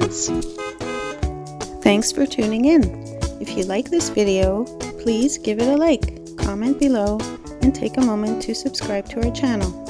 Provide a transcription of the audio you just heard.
coastlines. Thanks for tuning in. If you like this video, please give it a like, comment below, and take a moment to subscribe to our channel.